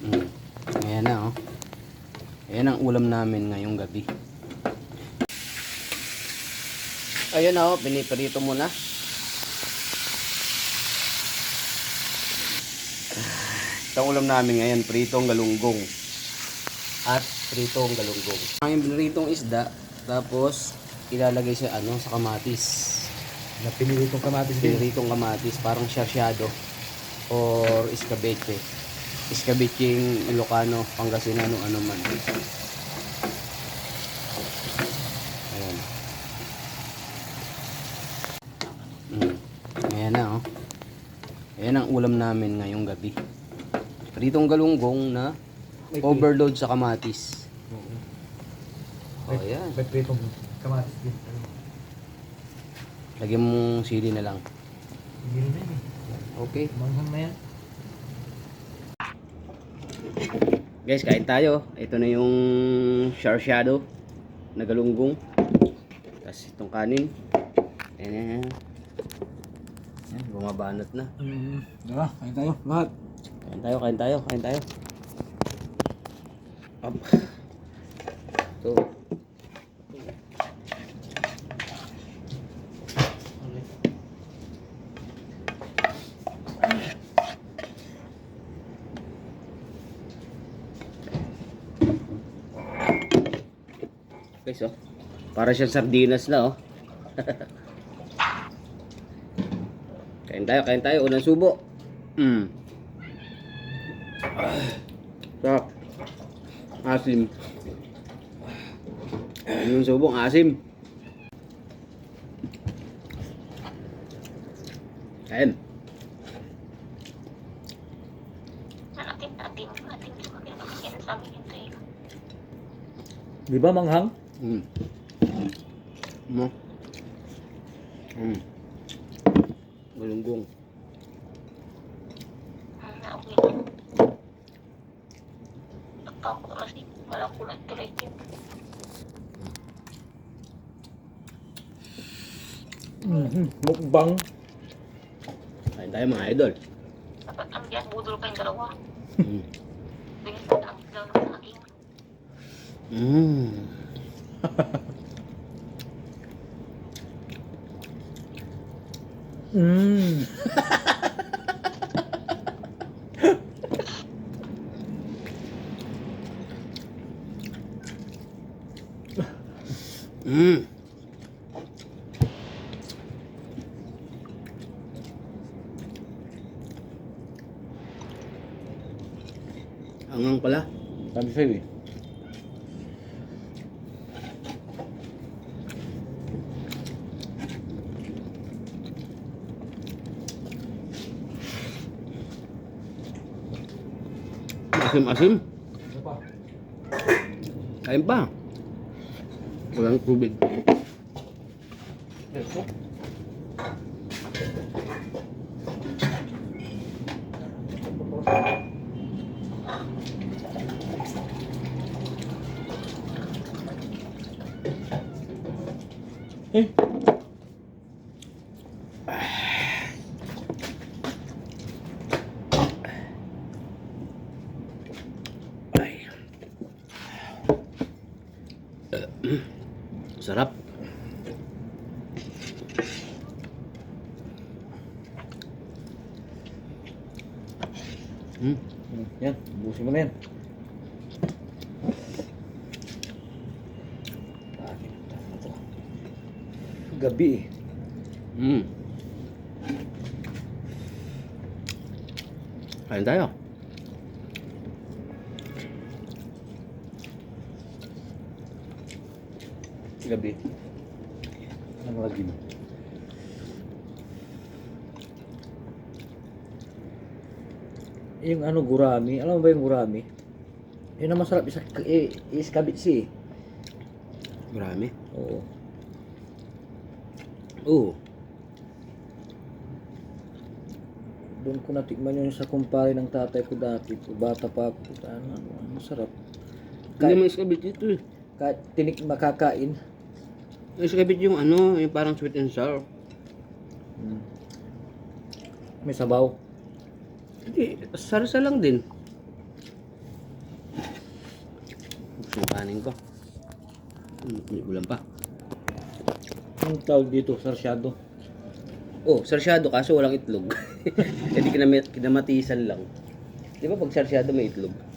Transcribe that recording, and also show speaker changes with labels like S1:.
S1: Mm. Ayan na oh. Ayan ang ulam namin ngayong gabi. Ayan na oh, piniprito mo na. Itong ulam namin ngayon, pritong galunggong. At pritong galunggong. Ang pritong isda, tapos ilalagay sa sa kamatis.
S2: Na piniritong kamatis din.
S1: Pritong kamatis, parang sarsyado or escabeche. Escabecheng Ilocano, Pangasinano, ano man. Ayan. Ayan na oh. Ayan ang ulam namin ngayong gabi. Pritong galunggong na overload sa kamatis.
S2: Oo.
S1: Oh, ayan.
S2: May pritong kamatis din.
S1: Lagyan mong sili na lang.
S2: Hindi rin yan eh.
S1: Okay.
S2: Manghang na yan.
S1: Guys, kain tayo. Ito na yung sarsyado na galunggong. Tapos itong kanin. Ayan. Ayan, bumabanat na.
S2: Diba? Kain tayo. Lahat.
S1: Kain tayo. Up. Ito. Guys, oh. Para siyang sardinas na, oh. Kain tayo. Unang subo. Sarap. Asim. Unang subo, asim. Kain.
S3: Ating sinasabi nito eh.
S2: Di ba manghang?
S1: Mo. Galunggong.
S3: Okay. Ako kasi walang kulat tuloy din.
S2: Mukbang.
S1: Kain tayo mga idol.
S3: Dapat ang biyak budol kayong dalawa.
S1: Mm.
S3: Bigyan sa ang daw ng aking.
S1: Angang pala.
S2: Sabi sa'yo eh.
S1: Asim-asim.
S2: Ano pa?
S1: Kain pa. Walang tubig.
S2: Ito. Eh.
S1: Ay. Sarap.
S2: Yan, busin mo na yan. Gabi eh.
S1: Kain tayo.
S2: Gabi. Anong lagi mo? Yung ano, gurami. Alam mo ba yung gurami? Yun ang masarap iskabitsi eh.
S1: Marami.
S2: Oo.
S1: Oo.
S2: Doon ko natikman yun sa kumpare ng tatay ko dati. Bata pa ako. Ano, masarap.
S1: Hindi mo iskabit ito eh.
S2: Kahit tinik makakain.
S1: Iskabit yung ano, yung parang sweet and sour.
S2: May sabaw.
S1: Hindi, sarsa lang din. Gusto yung kanin ko. May ulam pa.
S2: Ang tawag dito, sarsyado.
S1: Oh, sarsyado kaso walang itlog. Hindi kinamatisan lang. Di ba pag sarsyado may itlog?